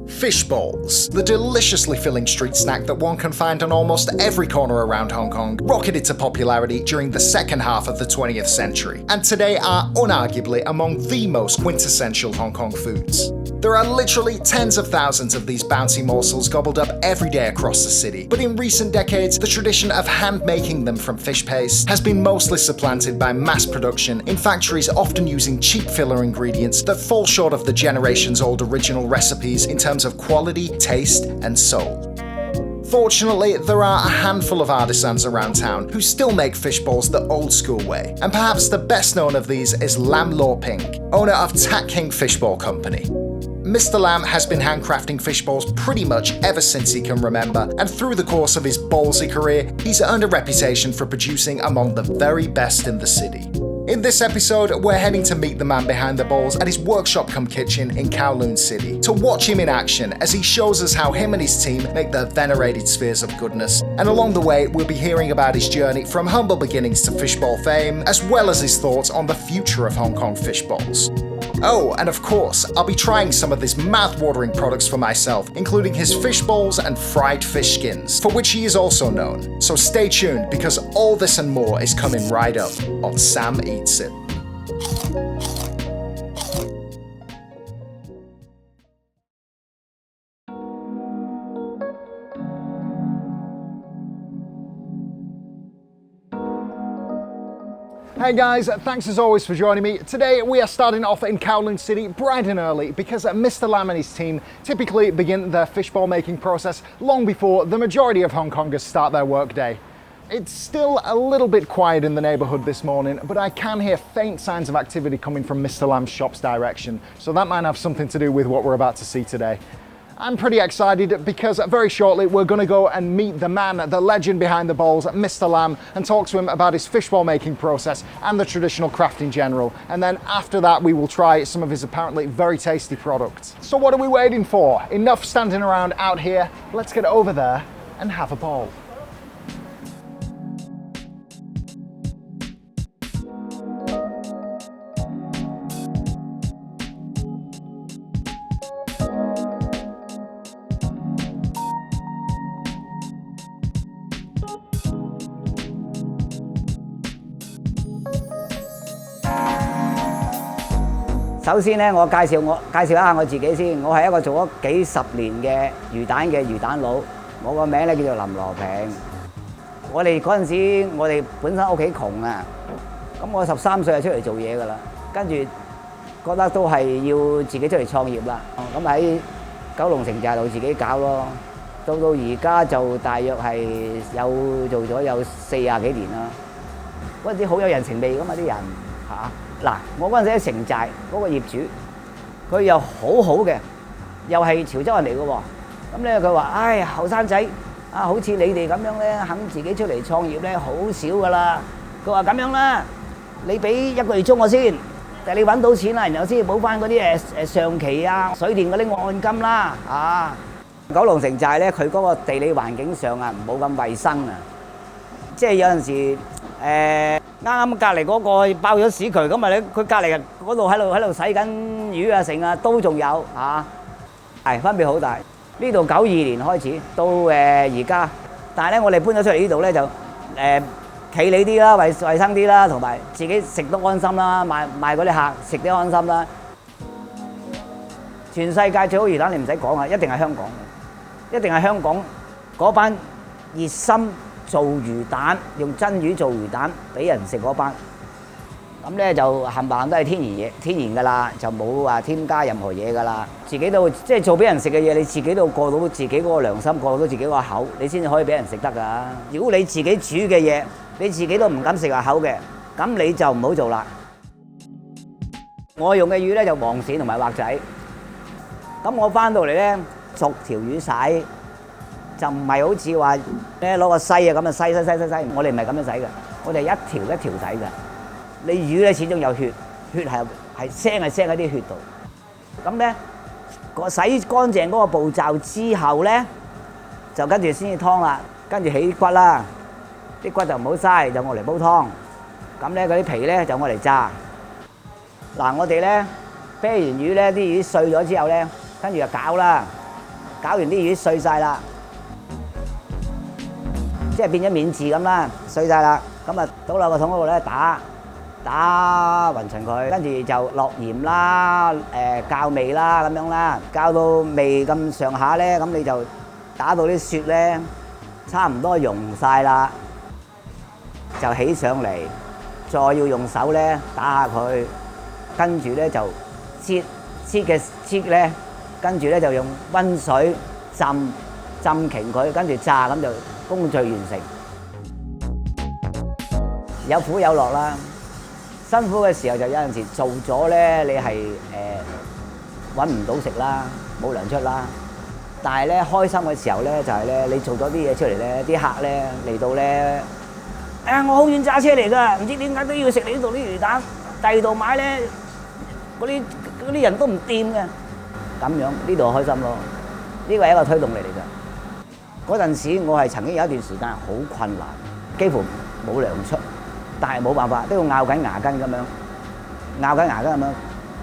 Fish balls, the deliciously filling street snack that one can find on almost every corner around Hong Kong, rocketed to popularity during the second half of the 20th century, and today are unarguably among the most quintessential Hong Kong foods. There are literally tens of thousands of these bouncy morsels gobbled up every day across the city, but in recent decades, the tradition of hand-making them from fish paste has been mostly supplanted by mass production in factories often using cheap filler ingredients that fall short of the generations-old original recipes in terms of quality, taste, and soul. Fortunately, there are a handful of artisans around town who still make fish balls the old school way, and perhaps the best known of these is Lam Law Ping, owner of Tat King Fishball Company. Mr. Lam has been handcrafting fish balls pretty much ever since he can remember, and through the course of his ballsy career, he's earned a reputation for producing among the very best in the city. In this episode, we're heading to meet the man behind the balls at his workshop-cum-kitchen in Kowloon City to watch him in action as he shows us how him and his team make their venerated spheres of goodness. And along the way, we'll be hearing about his journey from humble beginnings to fishball fame, as well as his thoughts on the future of Hong Kong fish balls. Oh, and of course, I'll be trying some of his mouth-watering products for myself, including his fish balls and fried fish skins, for which he is also known. So stay tuned, because all this and more is coming right up on Sam Eats It. Hey guys, thanks as always for joining me. Today we are starting off in Kowloon City bright and early because Mr. Lam and his team typically begin their fishball making process long before the majority of Hong Kongers start their workday. It's still a little bit quiet in the neighbourhood this morning, but I can hear faint signs of activity coming from Mr. Lam's shop's direction, so that might have something to do with what we're about to see today. I'm pretty excited because very shortly we're going to go and meet the man, the legend behind the balls, Mr. Lam, and talk to him about his fishball making process and the traditional craft in general. And then after that we will try some of his apparently very tasty products. So what are we waiting for? Enough standing around out here, let's get over there and have a ball.首先咧，我介紹一下我自己先。我係一個做咗幾十年嘅魚蛋佬。我個名咧叫做林羅平。我哋嗰陣時，我哋本身屋企窮啊，咁我13歲就出嚟做嘢㗎啦。跟住覺得都係要自己出嚟創業啦。咁喺九龍城寨度自己搞咯。到而家就大約係做咗有40幾年啦。嗰陣時好有人情味㗎嘛啲人嚇。嗱，我嗰陣時喺城寨嗰個業主，佢又好好嘅，又係潮州人嚟嘅喎。咁咧佢話：唉，後生仔啊，好似你哋咁樣咧，肯自己出嚟創業咧，好少㗎啦。佢話咁樣啦，你俾1個月租我先，但係你揾到錢啦，然後先補翻嗰啲上期啊、水電嗰啲按金啦。啊，九龍城寨咧，佢嗰個地理環境上啊，冇咁衞生啊，即係有陣時啱隔離嗰個爆咗屎渠咁啊！佢隔離嗰度喺度洗緊魚啊成啊都仲有嚇，係分別好大。呢度92年開始到而家，但係咧我哋搬咗出嚟呢度咧就企理啲啦，衞生啲啦，同埋自己食得安心啦，賣嗰啲客食得安心啦。全世界最好魚蛋你唔使講啊，一定係香港嘅，一定係香港嗰班熱心做魚蛋，用真魚做魚蛋俾人食嗰班，咁咧就冚唪唥都係天然㗎啦，就冇話添加任何嘢㗎啦。自己都即係做俾人食嘅嘢，你自己都過到自己嗰個良心，過到自己個口，你先至可以俾人食得㗎。如果你自己煮嘅嘢，你自己都唔敢食下口嘅，咁你就唔好做啦。我用嘅魚咧就黃鱔同埋畫仔，咁我翻到嚟咧逐條魚洗。就唔係好似話咧攞個篩啊咁啊篩，我哋唔係咁樣洗嘅，我哋一條一條洗嘅。你魚咧始終有血係腥喺啲血度。咁咧個洗乾淨嗰個步驟之後咧，就跟住先至劏啦，跟住起骨啦，啲骨就唔好嘥，就愛嚟煲湯。咁咧嗰啲皮咧就愛嚟炸。嗱，我哋咧啤完魚咧，啲魚碎咗之後咧，跟住就攪啦，搞完啲魚碎晒啦，即係變咗面字咁啦，碎晒啦，咁啊倒落個桶嗰度咧打勻勻佢，跟住就落鹽啦，校味啦咁樣啦，校到味咁上下咧，咁你就打到啲雪咧差唔多溶晒啦，就起上嚟，再要用手咧打下佢，跟住咧就切咧，跟住咧就用溫水浸瓊佢，跟住炸，咁就工序完成。有苦有樂啦。辛苦嘅時候就有陣時做咗咧，你係揾唔到食啦，冇糧出啦。但係咧開心嘅時候咧，就係咧你做咗啲嘢出嚟咧，啲客咧嚟到咧，我好遠揸車嚟㗎，唔知點解都要食你呢度啲魚蛋，第二度買咧嗰啲人都唔掂嘅，咁樣呢度開心咯。呢個係一個推動力嚟㗎。嗰陣時我係曾經有一段時間好困難，幾乎冇糧出。但係冇辦法，都要咬緊牙根咁樣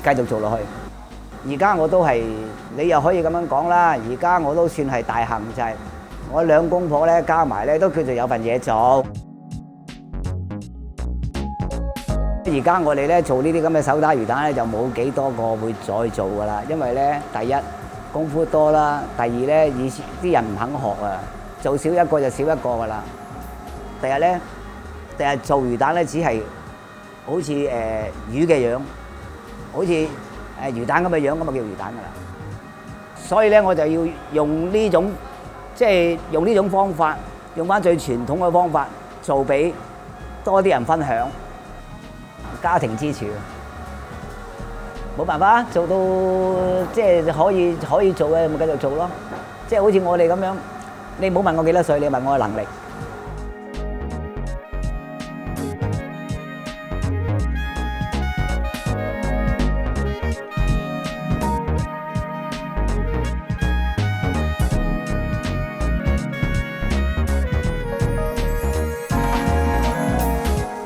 繼續做落去。而家我都係，你又可以咁樣講啦。而家我都算係大幸，就係我兩公婆咧加埋咧都叫做有份嘢做。而家我哋咧做呢啲咁嘅手打魚蛋咧，就冇幾多個會再做噶啦，因為咧第一功夫多啦，第二咧以前啲人唔肯學啊，做少一個就少一個噶啦。第日做魚蛋咧，只係好似魚嘅樣，好似魚蛋咁嘅樣，咁就叫魚蛋噶啦。所以咧，我就要用呢種，即係用呢種方法，用翻最傳統嘅方法，做俾多啲人分享，家庭支柱。冇辦法，做到即係可以做嘅，咪繼續做咯。即係好似我哋咁樣，你唔好問我幾多歲，你問我嘅能力。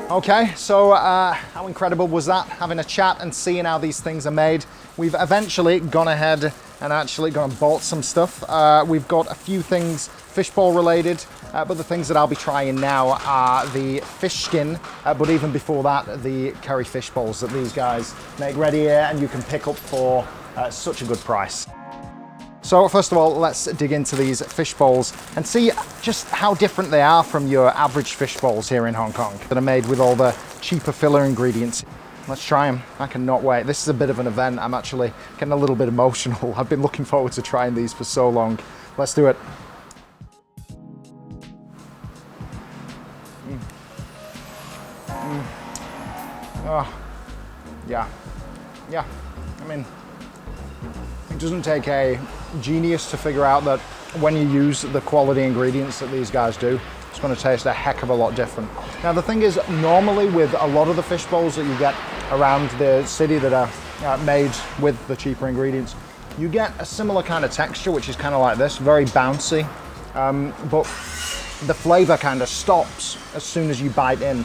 Okay, so how incredible was that? Having a chat and seeing how these things are made. We've eventually gone ahead and actually gone and bought some stuff. We've got a few things fishbowl related, but the things that I'll be trying now are the fish skin, but even before that, the curry fish bowls that these guys make ready here and you can pick up for such a good price. So first of all, let's dig into these fish bowls and see just how different they are from your average fish bowls here in Hong Kong that are made with all the cheaper filler ingredients. Let's try them. I cannot wait. This is a bit of an event. I'm actually getting a little bit emotional. I've been looking forward to trying these for so long. Let's do it. Oh, yeah. I mean, it doesn't take a genius to figure out that when you use the quality ingredients that these guys do, it's going to taste a heck of a lot different. Now the thing is, normally with a lot of the fish bowls that you get around the city that are made with the cheaper ingredients, you get a similar kind of texture, which is kind of like this, very bouncy, but the flavor kind of stops as soon as you bite in,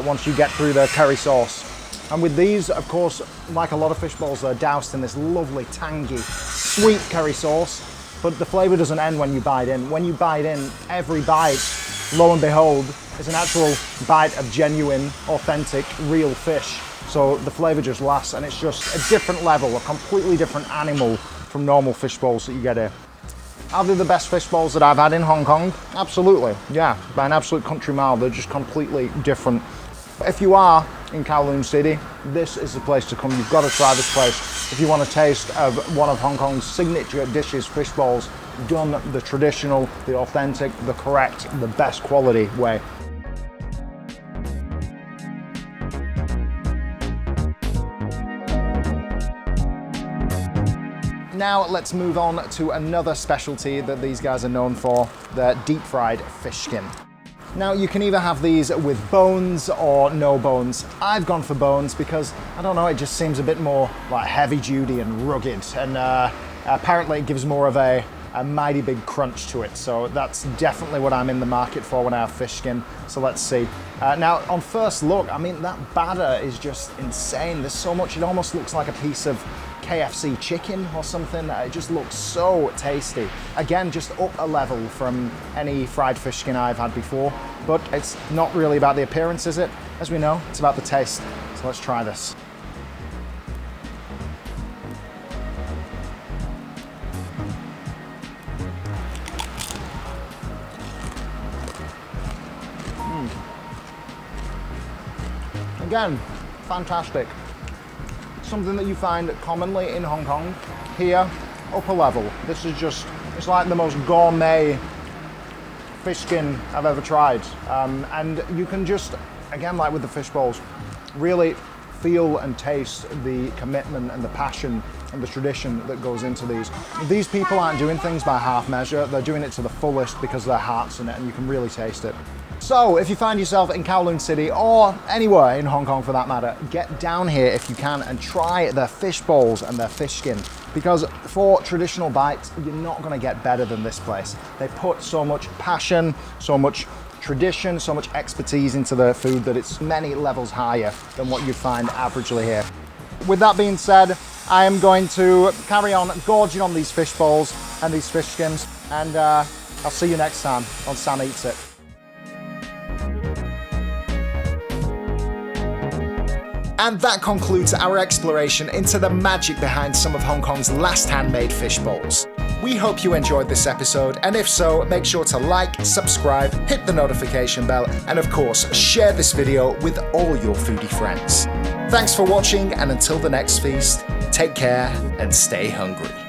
once you get through the curry sauce. And with these, of course, like a lot of fish bowls, they're doused in this lovely, tangy, sweet curry sauce, but the flavor doesn't end when you bite in. When you bite in, every bite, lo and behold, is an actual bite of genuine, authentic, real fish. So the flavor just lasts, and it's just a different level, a completely different animal from normal fish bowls that you get here. Are they the best fish bowls that I've had in Hong Kong? Absolutely, yeah, by an absolute country mile. They're just completely different. If you are in Kowloon City, this is the place to come. You've got to try this place if you want a taste of one of Hong Kong's signature dishes, fish bowls, done the traditional, the authentic, the correct, the best quality way. Now let's move on to another specialty that these guys are known for, the deep fried fish skin. Now you can either have these with bones or no bones. I've gone for bones because, I don't know, it just seems a bit more like heavy duty and rugged, and apparently it gives more of a mighty big crunch to it. So that's definitely what I'm in the market for when I have fish skin. So let's see. Now on first look, I mean, that batter is just insane. There's so much, it almost looks like a piece of KFC chicken or something. It just looks so tasty. Again, just up a level from any fried fish skin I've had before, but it's not really about the appearance, is it? As we know, it's about the taste. So let's try this. Again, fantastic. Something that you find commonly in Hong Kong. Here, upper level. This is just, it's like the most gourmet fish skin I've ever tried. And you can just, again, like with the fish bowls, really feel and taste the commitment and the passion and the tradition that goes into these. These people aren't doing things by half measure. They're doing it to the fullest because their heart's in it, and you can really taste it. So if you find yourself in Kowloon City or anywhere in Hong Kong for that matter, get down here if you can and try their fish bowls and their fish skin, because for traditional bites, you're not going to get better than this place. They put so much passion, so much tradition, so much expertise into their food that it's many levels higher than what you'd find averagely here. With that being said, I am going to carry on gorging on these fish bowls and these fish skins, and I'll see you next time on Sam Eats It. And that concludes our exploration into the magic behind some of Hong Kong's last handmade fish bowls. We hope you enjoyed this episode, and if so, make sure to like, subscribe, hit the notification bell, and of course, share this video with all your foodie friends. Thanks for watching, and until the next feast, take care and stay hungry.